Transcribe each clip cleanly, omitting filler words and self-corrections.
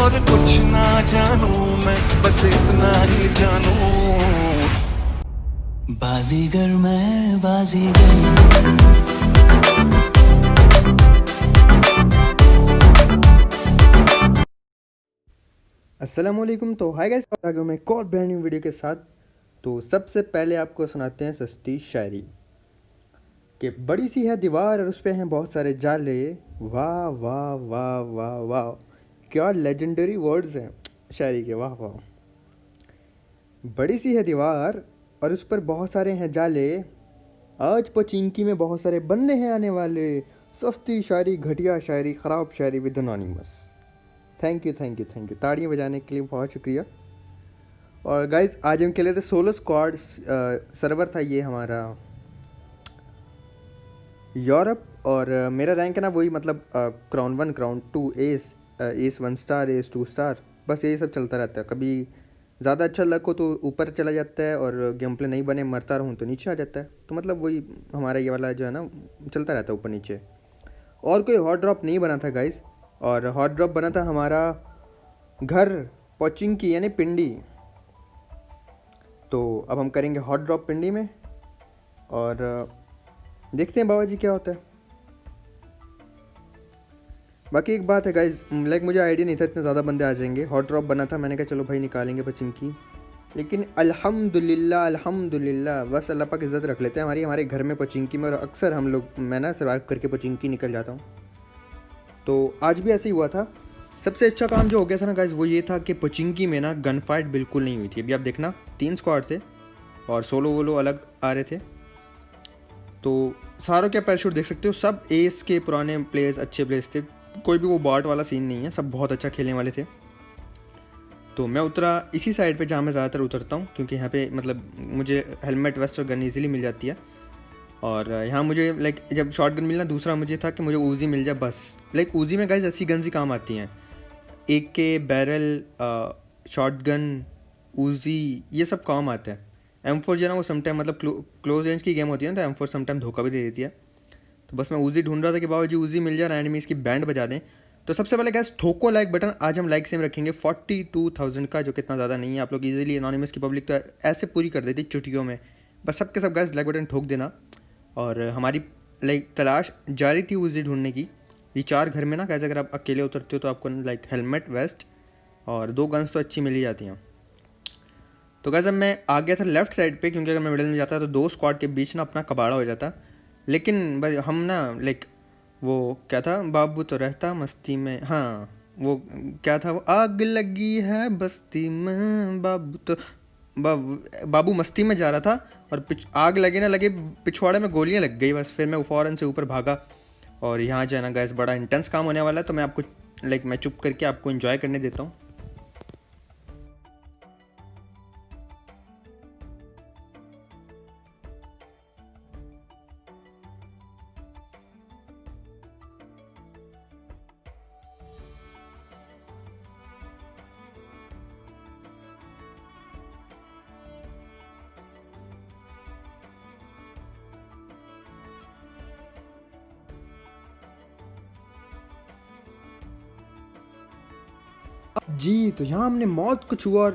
और कुछ ना जानू मैं, बस इतना ही जानू। बाजीगर मैं बाजीगर। अस्सलामुअलैकुम। तो हाय गाइस, आ गया मैं एक और ब्रांड न्यू वीडियो के साथ। तो सबसे पहले आपको सुनाते हैं सस्ती शायरी कि बड़ी सी है दीवार और उस पे हैं बहुत सारे जाले। वाह वाह वाह वाह वाह, क्या लेजेंडरी वर्ड्स हैं शायरी के, वाह वाह। बड़ी सी है दीवार और उस पर बहुत सारे हैं जाले, आज पचिंकी में बहुत सारे बंदे हैं आने वाले। सस्ती शायरी, घटिया शायरी, ख़राब शायरी with anonymous. Thank you thank you thank you, ताड़ियाँ बजाने के लिए बहुत शुक्रिया। और गाइज आज हम खेले थे सोलो स्क्वाड। सर्वर था ये हमारा यूरोप। और मेरा रैंक है ना वही, मतलब crown 1 crown 2 S, S 1 star, S 2 star, बस यही सब चलता रहता है। कभी ज़्यादा अच्छा लक हो तो ऊपर चला जाता है, और गेम प्ले नहीं बने मरता रहूँ तो नीचे आ जाता है। तो मतलब वही हमारा ये वाला जो है ना चलता रहता है ऊपर नीचे। और कोई हॉट ड्रॉप नहीं बना था गाइज, और हॉट ड्रॉप बना था हमारा घर पोचिंग की यानी पिंडी। तो अब हम करेंगे हॉट ड्रॉप पिंडी में, और देखते हैं बाबा जी क्या होता है। बाकी एक बात है गाइज, लाइक मुझे आइडिया नहीं था इतने ज़्यादा बंदे आ जाएंगे। हॉट ड्रॉप बना था, मैंने कहा चलो भाई निकालेंगे पचिंकी, लेकिन अल्हम्दुलिल्लाह अल्हम्दुलिल्लाह बस अल्लाह पाक इज़्ज़त रख लेते हैं हमारी, हमारे घर में पचिंकी में। और अक्सर हम लोग, मैं ना सर्वाइव करके पचिंकी निकल जाता हूँ। तो आज भी ऐसे ही हुआ था। सबसे अच्छा काम जो हो गया था ना गाइज वो ये था कि पचिंकी में ना गन फाइट बिल्कुल नहीं हुई थी। अभी आप देखना 3 स्क्वाड थे और सोलो वोलो अलग आ रहे थे। तो सारों के पैराशूट देख सकते हो, सब एस के पुराने प्लेयर्स, अच्छे प्लेयर्स थे। कोई भी वो बॉट वाला सीन नहीं है, सब बहुत अच्छा खेलने वाले थे। तो मैं उतरा इसी साइड पे जहाँ मैं ज़्यादातर उतरता हूँ, क्योंकि यहाँ पे मतलब मुझे हेलमेट वेस्ट और गन ईजिली मिल जाती है। और यहाँ मुझे लाइक जब शॉर्ट गन मिलना, दूसरा मुझे था कि मुझे ऊजी मिल जाए बस। लाइक ऊजी में गाइज ऐसी गन ही काम आती हैं, एक के बैरल, शॉर्ट गन, ऊजी, ये सब काम आते हैं। M4 जो है ना वो समटाइम मतलब क्लोज रेंज की गेम होती है ना, तो M4 समटाइम धोखा भी दे देती है। तो बस मैं ऊजी ढूंढ रहा था कि बाबा जी ऊजी मिल जाए, एनिमीज़ की बैंड बजा दें। तो सबसे पहले गैस ठोको लाइक बटन। आज हम लाइक सेम रखेंगे 42,000 का, जो कितना ज़्यादा नहीं है। आप लोग इजीली एनोनिमस की पब्लिक तो ऐसे पूरी कर देती चुटकियों में। बस सबके सब गैस लाइक बटन ठोक देना। और हमारी लाइक तलाश जारी थी ऊजी ढूंढने की। ये 4 घर में ना गैस, अगर आप अकेले उतरते हो तो आपको लाइक हेलमेट वेस्ट और 2 गन्स तो अच्छी मिल ही जाती हैं। तो गैस अब मैं आ गया था लेफ्ट साइड पे, क्योंकि अगर मैं मिडिल में जाता तो 2 स्क्वाड के बीच ना अपना कबाड़ा हो जाता। लेकिन भाई हम ना लाइक वो क्या था, बाबू तो रहता मस्ती में, हाँ वो क्या था, वो आग लगी है बस्ती में बाबू तो, बाबू मस्ती में जा रहा था। और आग लगे ना लगे, पिछवाड़े में गोलियां लग गई बस। फिर मैं फ़ौरन से ऊपर भागा। और यहाँ जो है ना गैस बड़ा इंटेंस काम होने वाला है, तो मैं आपको लाइक मैं चुप करके आपको इन्जॉय करने देता हूँ। जी तो यहाँ हमने मौत को छुआ और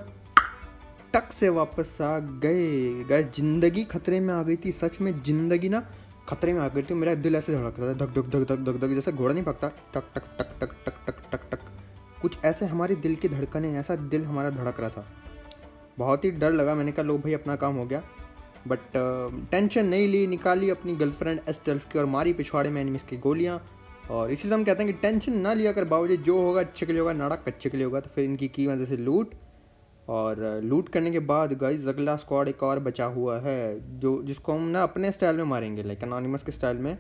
टक से वापस आ गए। गए जिंदगी खतरे में आ गई थी, सच में जिंदगी ना खतरे में आ गई थी। मेरा दिल ऐसे धड़क रहा था, धक धक धक धक धक धक, जैसे घोड़ा नहीं भागता, टक टक टक टक टक टक टक टक, कुछ ऐसे हमारे दिल की धड़कनें, ऐसा दिल हमारा धड़क रहा था। बहुत ही डर लगा। मैंने कहा लो भाई अपना काम हो गया। बट टेंशन नहीं ली, निकाली अपनी गर्लफ्रेंड S12 की और मारी पिछवाड़े में एनिमीज की गोलियाँ। और इसीलिए हम कहते हैं कि टेंशन ना लिया कर बावजूद, जो होगा अच्छे के लिए होगा, नाड़क अच्छे के लिए होगा। तो फिर इनकी की वजह से लूट, और लूट करने के बाद गाइस अगला स्क्वाड एक और बचा हुआ है, जो जिसको हम ना अपने स्टाइल में मारेंगे, लाइक एनोनिमस के स्टाइल में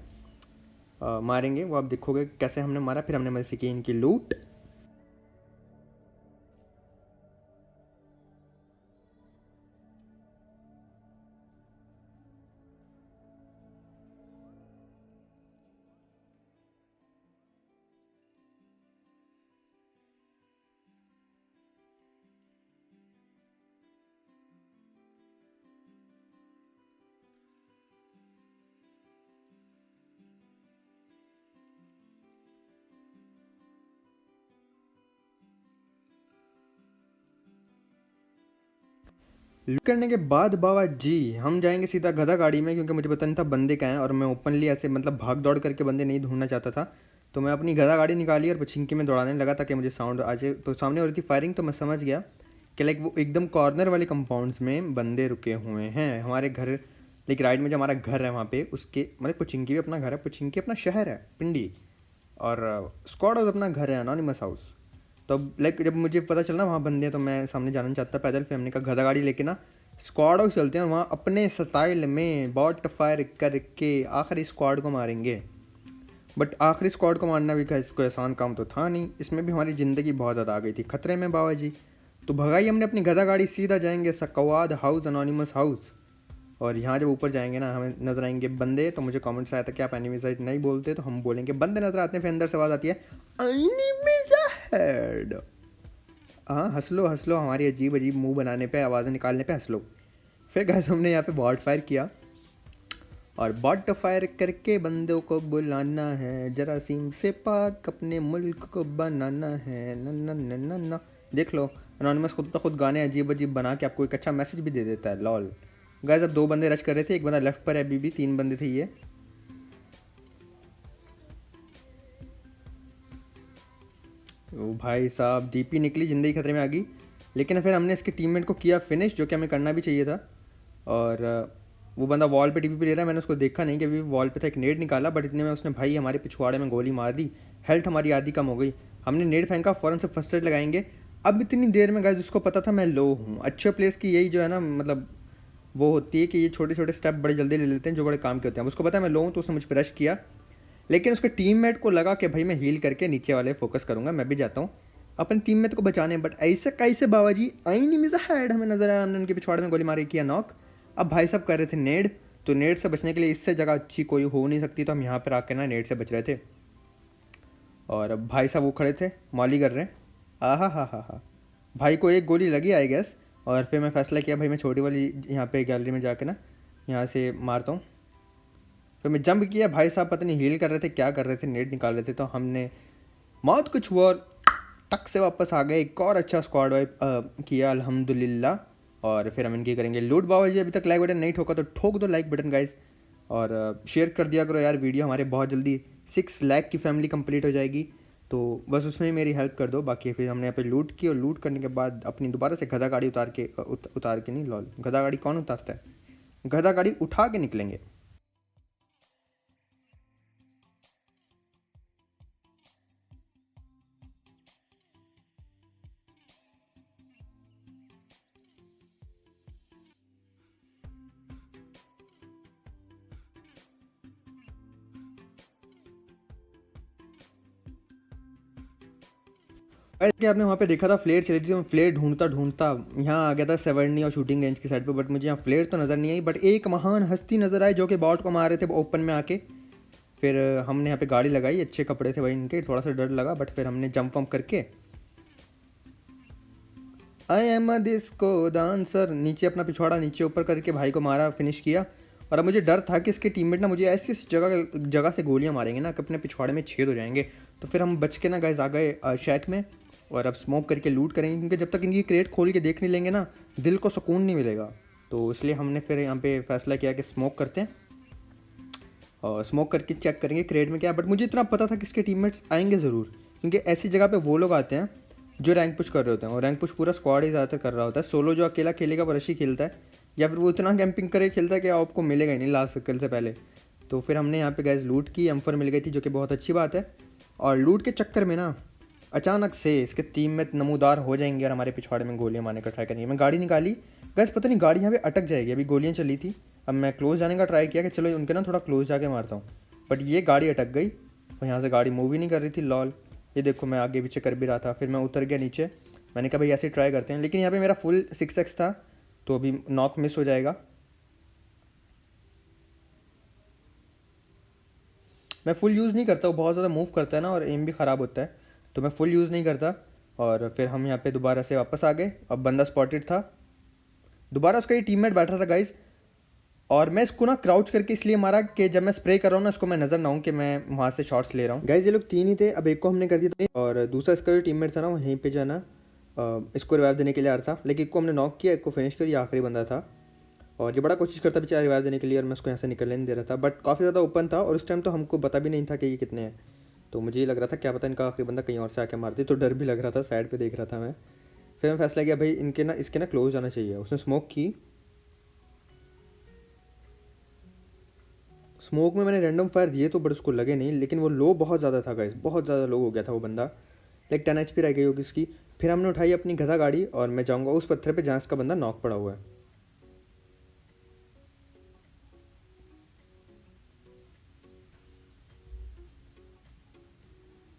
मारेंगे। वो आप देखोगे कैसे हमने मारा। फिर हमने मजे की इनकी लूट। लूट करने के बाद बाबा जी हम जाएंगे सीधा गधा गाड़ी में, क्योंकि मुझे पता नहीं था बंदे क्या हैं और मैं ओपनली ऐसे मतलब भाग दौड़ करके बंदे नहीं ढूंढना चाहता था। तो मैं अपनी गधा गाड़ी निकाली और पचिंकी में दौड़ाने लगा ताकि मुझे साउंड आ जाए। तो सामने हो रही थी फायरिंग, तो मैं समझ गया कि लाइक वो एकदम कॉर्नर वाले कंपाउंड्स में बंदे रुके हुए हैं हमारे घर। लाइक राइट में जो हमारा घर है वहाँ पे उसके मतलब पुचिंकी भी अपना घर है, पुचिंकी अपना शहर है पिंडी, और स्क्वाड हाउस अपना घर है अनोनिमस हाउस। तो लाइक जब मुझे पता चला वहाँ बंदे हैं तो मैं सामने जाना चाहता पैदल, फिर हमने कहा गधा गाड़ी लेके ना स्क्वाड हाउस चलते हैं और वहाँ अपने स्टाइल में बॉट फायर करके आखिरी स्क्वाड को मारेंगे। बट आखिरी स्क्वाड को मारना भी कोई आसान काम तो था नहीं, इसमें भी हमारी ज़िंदगी बहुत ज़्यादा आ गई थी खतरे में बाबा जी। तो भगाई हमने अपनी गधा गाड़ी, सीधा जाएंगे सकवाद हाउस अनोनिमस हाउस। और यहाँ जब ऊपर जाएंगे ना हमें नजर आएंगे बंदे। तो मुझे कमेंट्स आया था कि आप एनिमीज़ नहीं बोलते, तो हम बोलेंगे बंदे नजर आते हैं, फिर अंदर से आवाज़ आती है एनिमीज़ हेड। हाँ हंस लो हमारी अजीब अजीब मुंह बनाने पे, आवाज़ें निकालने पे हंस लो। फिर गैस हमने यहाँ पे बॉट फायर किया और बॉट फायर करके बंदों को बुलाना है, जरासीम से पाक अपने मुल्क को बनाना है। न न न न न देख लो अनोनिमस खुद तो खुद गाने अजीब अजीब बना के आपको एक अच्छा मैसेज भी दे देता है लॉल। गाइस अब 2 बंदे रश कर रहे थे, एक बंदा लेफ्ट पर है, अभी भी 3 बंदे थे ये। ओ भाई साहब डीपी निकली, ज़िंदगी खतरे में आ गई। लेकिन फिर हमने इसके टीममेट को किया फिनिश, जो कि हमें करना भी चाहिए था। और वो बंदा वॉल पे टीपी ले रहा है, मैंने उसको देखा नहीं कि अभी वॉल पे था, एक नेड निकाला बट इतने में उसने भाई हमारे पिछवाड़े में गोली मार दी। हेल्थ हमारी आधी कम हो गई, हमने नेड फेंका, फ़ौरन से फर्स्ट एड लगाएंगे। अब इतनी देर में गाइस उसको पता था मैं लो हूँ। अच्छे प्लेयर्स की यही जो है ना मतलब वो होती है कि ये छोटे छोटे स्टेप बड़े जल्दी ले लेते हैं जो बड़े काम के होते हैं। उसको पता है मैं लो हूँ तो उसने मुझ पर रश किया, लेकिन उसके टीममेट को लगा कि भाई मैं हील करके नीचे वाले फोकस करूंगा, मैं भी जाता हूँ अपने टीममेट को बचाने। बट ऐसे कैसे बाबा जी आई नहीं मिजा हेड हमें नजर आया, हमने उनके पिछवाड़े में गोली मारी, किया नॉक। अब भाई साहब कर रहे थे नेड, तो नेड से बचने के लिए इससे जगह अच्छी कोई हो नहीं सकती, तो हम यहाँ पर आकर ना नेड से बच रहे थे। और अब भाई साहब वो खड़े थे मॉली कर रहे हैं, हा भाई को एक गोली लगी आई गैस। और फिर मैं फैसला किया भाई मैं छोटी वाली यहाँ पे गैलरी में जाके ना यहाँ से मारता हूँ। फिर मैं जंप किया, भाई साहब पता नहीं हील कर रहे थे क्या कर रहे थे, नेट निकाल रहे थे, तो हमने मौत कुछ हुआ और टक से वापस आ गए। एक और अच्छा स्क्वाड वाइप किया अल्हम्दुलिल्लाह। और फिर हम इनकी करेंगे लूट। बाबा जी अभी तक लाइक बटन नहीं ठोका तो ठोक दो लाइक बटन गाइज, और शेयर कर दिया करो यार वीडियो, हमारे बहुत जल्दी 6 लाख की फैमिली कंप्लीट हो जाएगी, तो बस उसमें ही मेरी हेल्प कर दो। बाकी फिर हमने यहाँ पे लूट की और लूट करने के बाद अपनी दोबारा से गधा गाड़ी उतार के नहीं लॉल, गधा गाड़ी कौन उतारता है, गधा गाड़ी उठा के निकलेंगे। कि आपने वहाँ पे देखा था फ्लेयर चली थी, तो मैं फ्लेयर ढूंढता ढूंढता यहाँ आ गया था सेवर्नी और शूटिंग रेंज की साइड पे, बट मुझे यहाँ फ्लेयर तो नज़र नहीं आई। बट एक महान हस्ती नज़र आई जो कि बॉट को मार रहे थे ओपन में आके। फिर हमने यहाँ पे गाड़ी लगाई, अच्छे कपड़े थे भाई इनके, थोड़ा सा डर लगा बट फिर हमने जंप वम्प करके I am a disco dancer नीचे अपना पिछवाड़ा नीचे ऊपर करके भाई को मारा, फिनिश किया। और अब मुझे डर था कि इसके टीममेट ना मुझे ऐसी जगह से गोलियाँ मारेंगे ना कि अपने पिछवाड़े में छेद हो जाएंगे। तो फिर हम बच के ना गाइस आ गए शैक में, और अब स्मोक करके लूट करेंगे, क्योंकि जब तक इनकी क्रेट खोल के देख नहीं लेंगे ना दिल को सुकून नहीं मिलेगा। तो इसलिए हमने फिर यहाँ पे फैसला किया कि स्मोक करते हैं और स्मोक करके चेक करेंगे क्रेट में क्या। बट मुझे इतना पता था कि इसके टीममेट्स आएंगे ज़रूर, क्योंकि ऐसी जगह पे वो लोग आते हैं जो रैंक पुश कर रहे होते हैं, और रैंक पुश पूरा स्क्वाड ही ज़्यादातर कर रहा होता है। सोलो जो अकेला खेलेगा वो रशी खेलता है, या फिर वो इतना कैंपिंग करे खेलता है कि आपको मिलेगा ही नहीं लास्ट सर्कल से पहले। तो फिर हमने यहाँ पे गैस लूट की, M4 मिल गई थी जो कि बहुत अच्छी बात है। और लूट के चक्कर में ना अचानक से इसके टीम में नमूदार हो जाएंगे और हमारे पिछवाड़े में गोलियां मारने का ट्राई करेंगे। मैं गाड़ी निकाली, गैस पता नहीं गाड़ी यहाँ पे अटक जाएगी, अभी गोलियां चली थी। अब मैं क्लोज जाने का ट्राई किया कि चलो उनके ना थोड़ा क्लोज जाके मारता हूँ, बट ये गाड़ी अटक गई और यहाँ से गाड़ी मूव ही नहीं कर रही थी लॉल। ये देखो मैं आगे पीछे कर भी रहा था, फिर मैं उतर गया नीचे। मैंने कहा भाई ऐसे ट्राई करते हैं, लेकिन यहाँ पे मेरा फुल 6x था तो अभी नॉक मिस हो जाएगा। मैं फुल यूज़ नहीं करता, वो बहुत ज़्यादा मूव करता है ना और एम भी ख़राब होता है, तो मैं फुल यूज़ नहीं करता। और फिर हम यहाँ पे दोबारा से वापस आ गए। अब बंदा स्पॉटेड था, दोबारा उसका ये टीममेट बैठा था गाइज, और मैं इसको ना क्राउच करके इसलिए मारा कि जब मैं स्प्रे कर रहा हूँ ना इसको मैं नज़र ना हूँ कि मैं वहाँ से शॉट्स ले रहा हूँ। गाइज ये लोग 3 ही थे, अब एक को हमने कर दिया, और दूसरा इसका जो टीममेट था ना वहीं पे जो है ना इसको रिवाइव देने के लिए आ रहा था, लेकिन एक को हमने नॉक किया, एक को फिनिश कर, ये आखिरी बंदा था और ये बड़ा कोशिश करता बेचारा रिवाइव देने के लिए और मैं उसको यहाँ से निकलने नहीं दे रहा था। बट काफ़ी ज़्यादा ओपन था और उस टाइम तो हमको पता भी नहीं था कि ये कितने हैं, तो मुझे ये लग रहा था क्या पता इनका आखिरी बंदा कहीं और से आके मारती, तो डर भी लग रहा था, साइड पे देख रहा था मैं। फिर मैं फैसला किया भाई इसके ना क्लोज जाना चाहिए। उसने स्मोक की, स्मोक में मैंने रैंडम फायर दिए तो बट उसको लगे नहीं, लेकिन वो लो बहुत ज़्यादा था गाइस, बहुत ज़्यादा लो हो गया था वो बंदा, लाइक 10 HP रह गई होगी उसकी। फिर हमने उठाई अपनी गधा गाड़ी और मैं जाऊँगा उस पत्थर पे जहाँ इसका बंदा नॉक पड़ा हुआ है।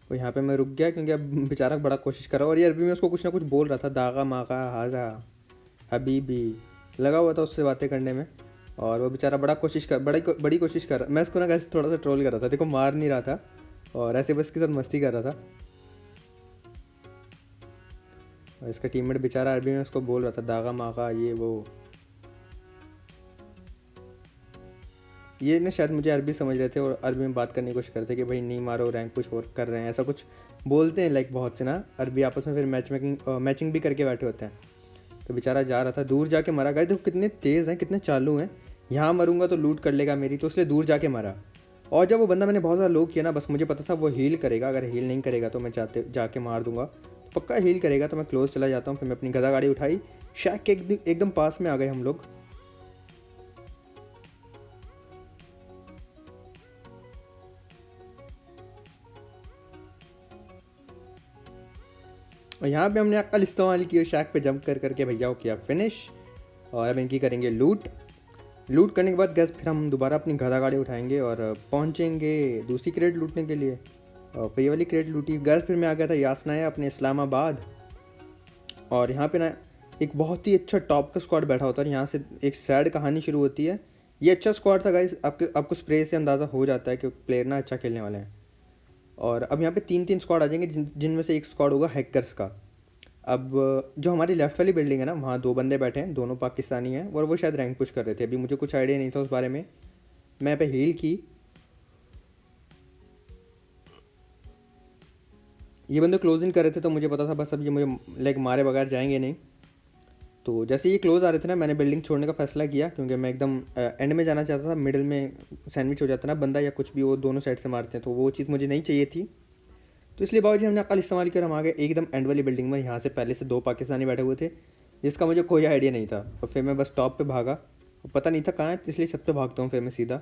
और यहाँ पे मैं रुक गया क्योंकि अब बेचारा बड़ा कोशिश कर रहा और ये अरबी में उसको कुछ ना कुछ बोल रहा था, दागा मागा हाजा हबीबी, लगा हुआ था उससे बातें करने में। और वो बेचारा बड़ी कोशिश कर रहा। मैं उसको ना कैसे थोड़ा सा ट्रोल कर रहा था, देखो मार नहीं रहा था और ऐसे बस के साथ मस्ती कर रहा था। और इसका टीममेट बेचारा अरबी में उसको बोल रहा था दागा मागा ये वो। ये ना शायद मुझे अरबी समझ रहे थे और अरबी में बात करने की कोशिश करते कि भाई नहीं मारो, रैंक पुश और कर रहे हैं, ऐसा कुछ बोलते हैं लाइक बहुत से ना अरबी आपस में, फिर मैचिंग भी करके बैठे होते हैं। तो बेचारा जा रहा था, दूर जाके मरा। गए देखो कितने तेज़ हैं, कितने चालू हैं, यहाँ मरूंगा तो लूट कर लेगा मेरी, तो इसलिए दूर जाके मरा। और जब वो बंदा मैंने बहुत ज़्यादा लो किया ना, बस मुझे पता था वो हील करेगा, अगर हील नहीं करेगा तो मैं जाके मार दूंगा, तो पक्का हील करेगा। तो मैं क्लोज चला जाता हूँ, फिर मैं अपनी गधा गाड़ी उठाई, शैक के एकदम पास में आ गए हम लोग। और यहाँ पे हमने अक्ल इस्तेमाल की और शैक पे जंप करके भैया को किया फिनिश। और अब इनकी करेंगे लूट करने के बाद गैस फिर हम दोबारा अपनी गधा गाड़ी उठाएंगे और पहुँचेंगे दूसरी क्रेट लूटने के लिए। और फिर ये वाली क्रेट लूटी गैस, फिर मैं आ गया था यासनाया अपने इस्लामाबाद। और यहाँ पे ना एक बहुत ही अच्छा टॉप का स्क्वाड बैठा होता है, यहाँ से एक सैड कहानी शुरू होती है। ये अच्छा स्क्वाड था गाइस, आपको स्प्रे से अंदाज़ा हो जाता है कि प्लेयर ना अच्छा खेलने वाले हैं। और अब यहाँ पे 3 स्क्वाड आ जाएंगे जिनमें से एक स्क्वाड होगा हैकर्स का। अब जो हमारी लेफ्ट वाली बिल्डिंग है ना, वहाँ 2 बंदे बैठे हैं, दोनों पाकिस्तानी हैं और वो शायद रैंक पुश कर रहे थे। अभी मुझे कुछ आइडिया नहीं था उस बारे में। मैं पे हील की, ये बंदे क्लोज इन कर रहे थे तो मुझे पता था बस अब ये मुझे लाइक मारे बगैर जाएंगे नहीं। तो जैसे ये क्लोज आ रहे थे ना, मैंने बिल्डिंग छोड़ने का फैसला किया क्योंकि मैं एकदम एंड में जाना चाहता था। मिडिल में सैंडविच हो जाता ना बंदा या कुछ भी, वो दोनों साइड से मारते हैं, तो वो चीज़ मुझे नहीं चाहिए थी। तो इसलिए बाबूजी हमने अकल इस्तेमाल कर हम आ गए एकदम एंड वाली बिल्डिंग में। यहाँ से पहले से 2 पाकिस्तानी बैठे हुए थे जिसका मुझे कोई आइडिया नहीं था। और फिर मैं बस टॉप पे भागा, पता नहीं था कहाँ है, इसलिए छत पे भागता हूँ फिर मैं सीधा।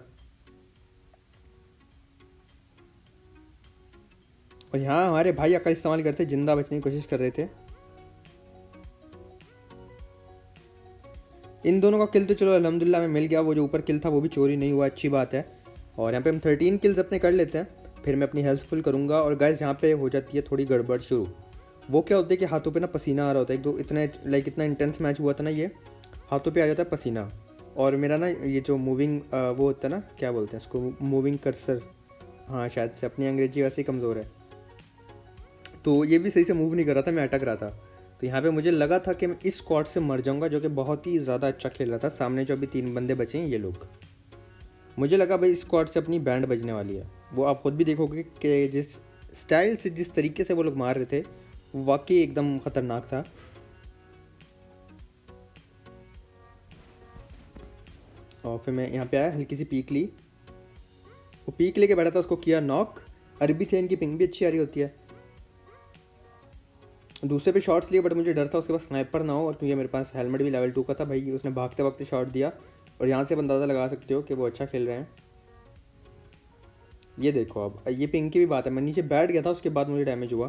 और यहाँ हमारे भाई अकल इस्तेमाल करते जिंदा बचने की कोशिश कर रहे थे। इन दोनों का किल तो चलो अल्हम्दुलिल्लाह में मिल गया, वो जो ऊपर किल था वो भी चोरी नहीं हुआ, अच्छी बात है। और यहाँ पे हम 13 किल्स अपने कर लेते हैं, फिर मैं अपनी हेल्थ फुल करूँगा। और गाइस यहाँ पे हो जाती है थोड़ी गड़बड़ शुरू। वो क्या होता है कि हाथों पे ना पसीना आ रहा होता है, एक दो इतना इंटेंस मैच हुआ था ना, ये हाथों पे आ जाता है पसीना। और मेरा ना ये जो मूविंग वो होता है ना, क्या बोलते हैं उसको, मूविंग कर्सर, हाँ शायद से, अपनी अंग्रेजी वैसे ही कमज़ोर है, तो ये भी सही से मूव नहीं कर रहा था, मैं अटक रहा था। तो यहाँ पे मुझे लगा था कि मैं इस स्क्वाड से मर जाऊँगा जो कि बहुत ही ज़्यादा अच्छा खेल रहा था। सामने जो अभी 3 बंदे बचे हैं ये लोग, मुझे लगा भाई इस स्क्वाड से अपनी बैंड बजने वाली है। वो आप खुद भी देखोगे कि जिस स्टाइल से, जिस तरीके से वो लोग मार रहे थे, वो वाकई एकदम ख़तरनाक था। और फिर मैं यहाँ पे आया, हल्की सी पीक ली, वो पीक लेके बैठा था, उसको किया नॉक। अरबी थे, इनकी पिंग भी अच्छी आ रही होती है। दूसरे पे शॉट्स लिए बट मुझे डर था उसके पास स्नाइपर ना हो, और क्योंकि मेरे पास हेलमेट भी लेवल 2 का था भाई, उसने भागते वक्त शॉट दिया। और यहाँ से आप अंदाज़ा लगा सकते हो कि वो अच्छा खेल रहे हैं। ये देखो, अब ये पिंग की भी बात है, मैं नीचे बैठ गया था, उसके बाद मुझे डैमेज हुआ,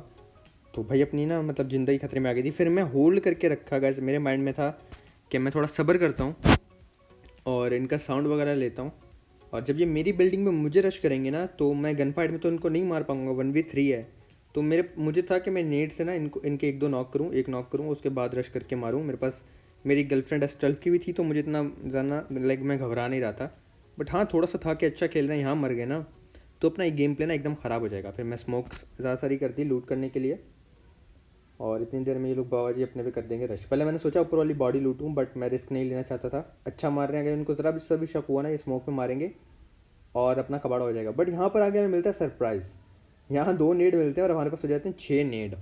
तो भाई अपनी ना मतलब ज़िंदगी खतरे में आ गई थी। फिर मैं होल्ड करके रखा गया, मेरे माइंड में था कि मैं थोड़ा सब्र करता हूँ और इनका साउंड वगैरह लेता हूँ। और जब ये मेरी बिल्डिंग में मुझे रश करेंगे ना, तो मैं गन फाइट में तो इनको नहीं मार पाऊँगा, 1v3 है। तो मुझे था कि मैं नेट से ना इनके 1-2 नॉक करूँ, 1 नॉक करूँ, उसके बाद रश करके मारूँ। मेरे पास मेरी गर्लफ्रेंड स्टल्ट की भी थी, तो मुझे इतना ज़्यादा लाइक मैं घबरा नहीं रहा था। बट हाँ, थोड़ा सा था कि अच्छा खेल रहे हैं, यहाँ मर गए ना तो अपना एक गेम प्ले ना एकदम ख़राब हो जाएगा। फिर मैं स्मोक ज़्यादा सारी कर दी लूट करने के लिए, और इतनी देर में ये लोग बाबा जी अपने पे कर देंगे रश। पहले मैंने सोचा ऊपर वाली बॉडी लूटूँ, बट मैं रिस्क नहीं लेना चाहता था। अच्छा मार रहे हैं, अगर इनको ज़रा भी सभी शक हुआ ना, ये स्मोक में मारेंगे और अपना कबाड़ा हो जाएगा। बट यहाँ पर आगे हमें मिलता है सरप्राइज़, यहाँ 2 नेड मिलते हैं और हमारे पास हो जाते हैं 6 नेड।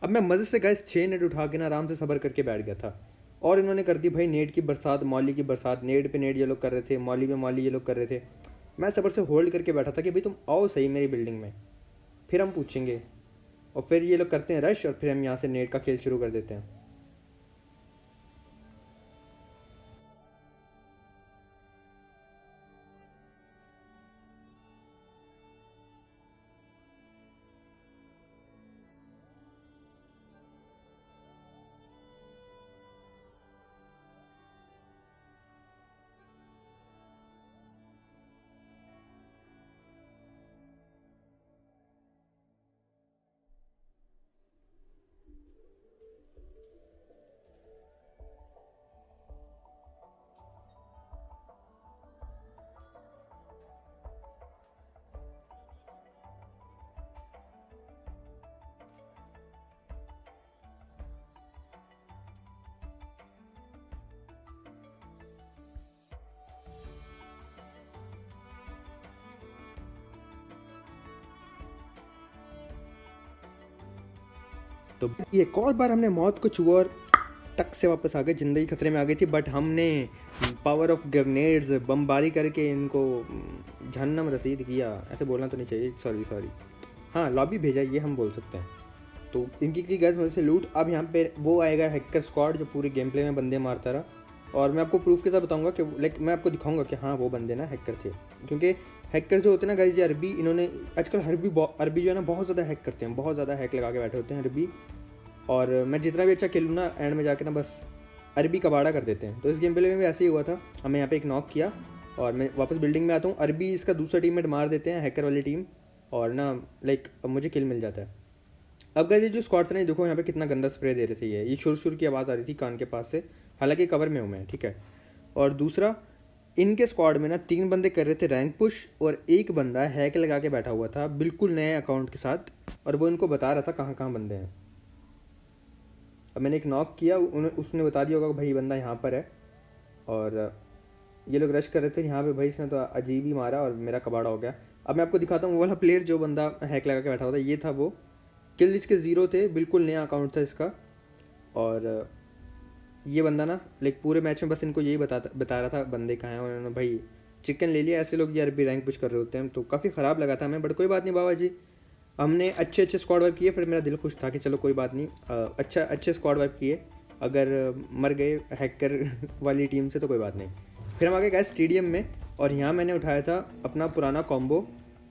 अब मैं मज़े से गाइस 6 नेट उठा के ना आराम से सबर करके बैठ गया था, और इन्होंने कर दी भाई नेट की बरसात, मौली की बरसात। नेट पे नेट ये लोग कर रहे थे, मौली पे मौली ये लोग कर रहे थे। मैं सबर से होल्ड करके बैठा था कि भाई तुम आओ सही मेरी बिल्डिंग में, फिर हम पूछेंगे। और फिर ये लोग करते हैं रश, और फिर हम यहाँ से नेट का खेल शुरू कर देते हैं। तो ये एक और बार हमने मौत को छुआ और टक से वापस आ गए। ज़िंदगी खतरे में आ गई थी, बट हमने पावर ऑफ ग्रेनेड्स बमबारी करके इनको जहन्नम रसीद किया। ऐसे बोलना तो नहीं चाहिए, सॉरी। हाँ, लॉबी भेजा ये हम बोल सकते हैं। तो इनकी की गैस वजह से लूट। अब यहाँ पे वो आएगा हैकर स्क्वाड जो पूरे गेम प्ले में बंदे मारता रहा, और मैं आपको प्रूफ के साथ बताऊंगा कि लाइक मैं आपको दिखाऊंगा कि हाँ वो बंदे ना हैकर थे। क्योंकि हैकर जो होते हैं ना गाइस, ये अरबी, इन्होंने आजकल अरबी जो है ना बहुत ज़्यादा हैक करते हैं, बहुत ज़्यादा हैक लगा के बैठे होते हैं अरबी। और मैं जितना भी अच्छा खेलूँ ना, एंड में जाके ना बस अरबी कबाड़ा कर देते हैं। तो इस गेम प्ले में भी ऐसे ही हुआ था। हमें यहाँ पे एक नॉक किया और मैं वापस बिल्डिंग में आता हूँ, अरबी इसका दूसरा टीममेट मार देते हैं, हैकर वाली टीम, और ना लाइक अब मुझे किल मिल जाता है। अब गाइस ये जो स्क्वाड था ना, देखो यहाँ पे कितना गंदा स्प्रे दे रहे थे। ये शुर की आवाज़ आ रही थी कान के पास से, हालांकि कवर में हूँ मैं, ठीक है। और दूसरा, इनके स्क्वाड में ना 3 बंदे कर रहे थे रैंक पुश, और एक बंदा हैक लगा के बैठा हुआ था बिल्कुल नए अकाउंट के साथ, और वो इनको बता रहा था कहाँ कहाँ बंदे हैं। अब मैंने एक नॉक किया, उसने बता दिया होगा कि भाई बंदा यहाँ पर है, और ये लोग रश कर रहे थे यहाँ पे। भाई इसने तो अजीब ही मारा और मेरा कबाड़ा हो गया। अब मैं आपको दिखाता हूँ वो वाला प्लेयर जो बंदा हैक लगा के बैठा हुआ था, ये था वो। किल इसके 0 थे, बिल्कुल नया अकाउंट था इसका। और ये बंदा ना लाइक पूरे मैच में बस इनको यही बता रहा था बंदे कहाँ हैं, और उन्होंने भाई चिकन ले लिया। ऐसे लोग यार भी रैंक पुश कर रहे होते हैं, तो काफ़ी ख़राब लगा था हमें, बट कोई बात नहीं बाबा जी, हमने अच्छे स्क्वाड वाइप किए। फिर मेरा दिल खुश था कि चलो कोई बात नहीं, अच्छे स्क्वाड वाइप किए। अगर मर गए हैकर वाली टीम से तो कोई बात नहीं। फिर हम आ गए गए स्टेडियम में, और यहाँ मैंने उठाया था अपना पुराना कॉम्बो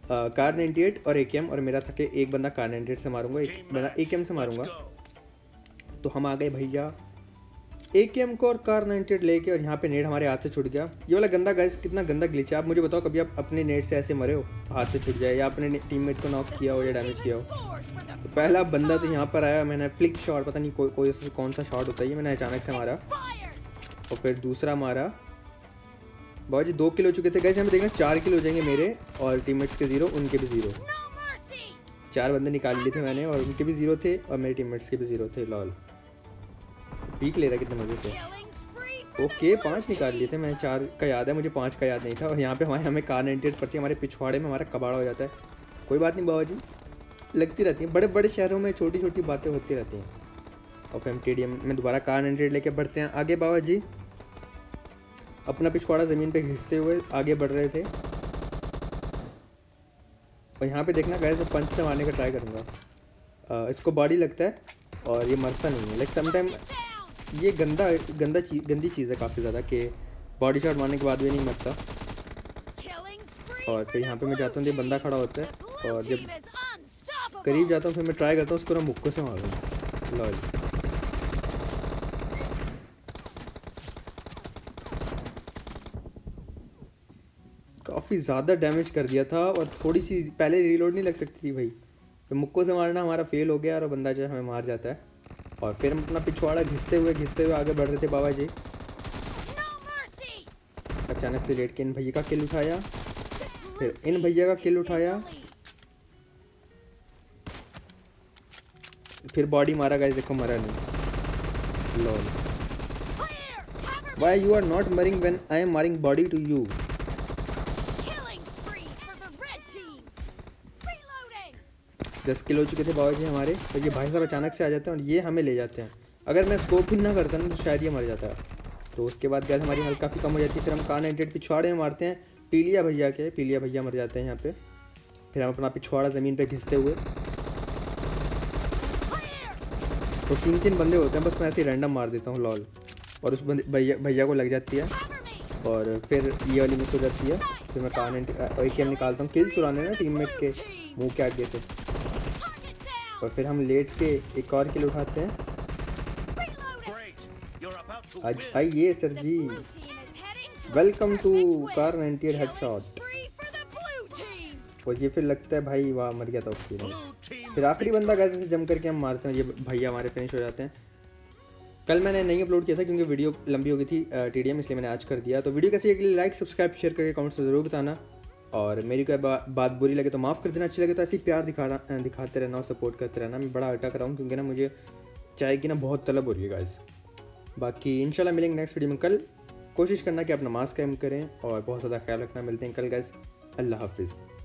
कार 98 और AKM, और मेरा था कि एक बंदा कार 98 से मारूंगा, एक बंदा AKM से मारूंगा। तो हम आ गए भैया AKM को और कार 98 लेके, और यहाँ पे नेट हमारे हाथ से छूट गया। ये वाला गंदा गाइस, कितना गंदा ग्लिच है। आप मुझे बताओ कभी आप अपने नेट से ऐसे मरे हो, हाथ से छूट जाए, या अपने टीममेट को नॉक किया हो या डैमेज किया हो। तो पहला बंदा तो यहाँ पर आया, मैंने फ्लिक शॉट, पता नहीं कौन सा शॉट होता है ये, मैंने अचानक से मारा, और फिर दूसरा मारा। बाबा जी 2 किल हो चुके थे गाइस, हमें देखना 4 किल हो जाएंगे मेरे, और टीममेट्स के 0, उनके भी 0। 4 बंदे निकाल लिए थे मैंने, और उनके भी 0 थे, और मेरे टीममेट्स के भी 0 थे। लॉल पीक ले रहा कितने मजे से। ओके 5 निकाल लिए थे मैं, 4 का याद है मुझे, 5 का याद नहीं था। और यहाँ पे हमें कार 98 पड़ती है, हमारे पिछवाड़े में हमारा कबाड़ा हो जाता है। कोई बात नहीं बाबा जी, लगती रहती हैं, बड़े बड़े शहरों में छोटी छोटी बातें होती रहती हैं। और फिर हम स्टेडियम में दोबारा कार 98 लेके बढ़ते हैं आगे। बाबा जी अपना पिछवाड़ा ज़मीन पे घिसते हुए आगे बढ़ रहे थे। और यहाँ पे देखना गाइस, पंच से मारने का ट्राई करूँगा। इसको बॉडी लगता है और ये मरता नहीं है। लाइक समटाइम ये गंदी चीज़ है काफ़ी ज़्यादा, कि बॉडी शॉट मारने के बाद भी नहीं मरता। और फिर यहाँ पे मैं जाता हूँ, ये बंदा खड़ा होता है, और जब करीब जाता हूँ फिर मैं ट्राई करता हूँ उसको ना मुक्के से मारूँ। लॉल काफ़ी ज़्यादा डैमेज कर दिया था, और थोड़ी सी पहले रीलोड नहीं लग सकती थी भाई। तो मुक्कों से मारना हमारा फेल हो गया, और बंदा जो है हमें मार जाता है। और फिर हम अपना पिछवाड़ा घिसते हुए आगे बढ़ रहे थे बाबा जी। अचानक से लेट के इन भैया का किल उठाया, फिर इन भैया का किल उठाया, फिर बॉडी मारा गाइस, देखो मरा नहीं। Lol why you are not मरिंग व्हेन आई एम मारिंग बॉडी टू यू। 10 किलो चुके थे बाबा जी हमारे, तो ये भाई साहब अचानक से आ जाते हैं और ये हमें ले जाते हैं। अगर मैं स्कोप ही ना करता ना तो शायद ये मर जाता है। तो उसके बाद गैस हमारी हेल्थ काफ़ी कम हो जाती है। फिर हम कार 98 पिछवाड़े में मारते हैं, पीलिया भैया के, पीलिया भैया मर जाते हैं यहाँ पे। फिर हम अपना पिछवाड़ा ज़मीन पे घिसते हुए, तो 3-3 बंदे होते हैं, बस मैं ऐसे ही रैंडम मार देता हूँ लॉल, और उस भैया को लग जाती है और फिर ये वाली मिस हो जाती है। फिर मैं कार 98 AKM निकालता हूँ किल चुराने ना टीममेट के मुँह के आगे से, और फिर हम लेट के एक और किल उठाते हैं। आइए sir ji, welcome to car 98 headshot. और ये फिर लगता है भाई वाह मर गया था उसके लिए। फिर आखिरी बंदा कैसे जम करके हम मारते हैं, ये भैया हमारे फिनिश हो जाते हैं। कल मैंने नहीं अपलोड किया था क्योंकि वीडियो लंबी हो गई थी TDM, इसलिए मैंने आज कर दिया। तो वीडियो कैसी लगी लाइक सब्सक्राइब शेयर करके कमेंट्स में ज़रूर बताना, और मेरी कोई बात बुरी लगे तो माफ़ कर देना, अच्छी लगे तो ऐसे ही प्यार दिखाते रहना और सपोर्ट करते रहना। मैं बड़ा अटक रहा हूँ क्योंकि ना मुझे चाय की ना बहुत तलब हो रही है गाइस। बाकी इंशाल्लाह मिलेंगे नेक्स्ट वीडियो में कल। कोशिश करना कि आप नमाज़ कायम करें और बहुत ज़्यादा ख्याल रखना। मिलते हैं कल गाइस, अल्लाह हाफिज़।